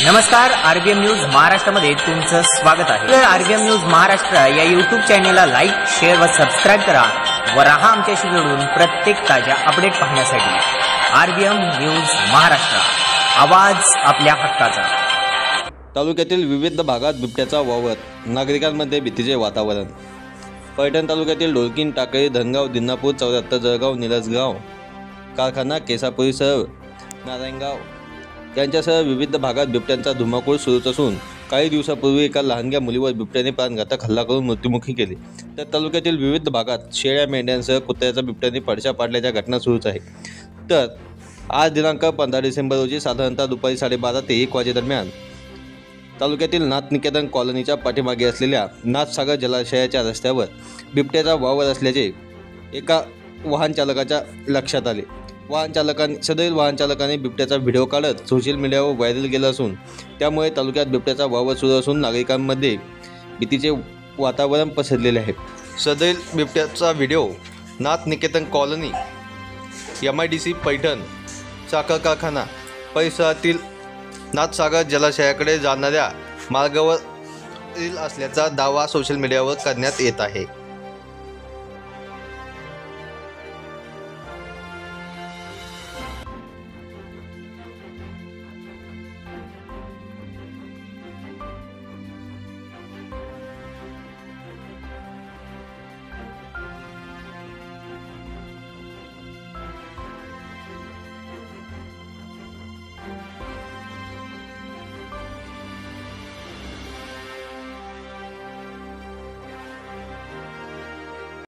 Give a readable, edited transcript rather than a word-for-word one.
नमस्कार, RBM news महाराष्ट्रामध्ये तुमचं स्वागत आहे। आरबीएम न्यूज महाराष्ट्र या यूट्यूब चॅनेलला लाईक, शेअर व सबस्क्राईब करा व राहा आमच्याशी जोडून प्रत्येक ताज्या अपडेट पाहण्यासाठी। आरबीएम न्यूज महाराष्ट्र, आवाज आपल्या हक्काचा। तालुक्यातील विविध भागात बिबट्याचा वावर, नागरिकांमध्ये भीतीचे वातावरण। पैठण तालुक्यातील डोलकीन, टाकळी, धनगाव, दिनापूर, चौऱ्याहत्तर, जळगाव, निलजगाव, कारखाना, केसापुरीसह नारायणगाव यांच्यासह विविध भागात बिबट्यांचा धुमाकूळ सुरूच असून काही दिवसापूर्वी एका लहानग्या मुलीवर बिबट्याने प्राणघातक हल्ला करून मृत्युमुखी केली। तर तालुक्यातील विविध भागात शेळ्या, मेंढ्यांसह कुत्र्याचा बिबट्याने फडशा पाडल्याच्या घटना सुरूच आहे। तर आज दिनांक 15 डिसेंबर रोजी साधारणतः दुपारी 12:30 ते 1 वाजेदरम्यान तालुक्यातील नाथनिकेतन कॉलनीच्या पाठीमागे असलेल्या नाथसागर जलाशयाच्या रस्त्यावर बिबट्याचा वावर असल्याचे एका वाहन चालकाच्या लक्षात आले। सदरील वाहन चालकाने बिबट्याचा व्हिडिओ काढत सोशल मीडियावर व्हायरल केला असून त्यामुळे तालुक्यात बिबट्याचा वावर सुरू असून नागरिकांमध्ये भीतीचे वातावरण पसरलेले आहे। सदरील बिबट्याचा व्हिडिओ नाथनिकेतन कॉलनी, MIDC पैठण, साखर कारखाना परिसरातील नाथसागर जलाशयाकडे जाणाऱ्या मार्गावरील असल्याचा दावा सोशल मीडियावर करण्यात येत आहे।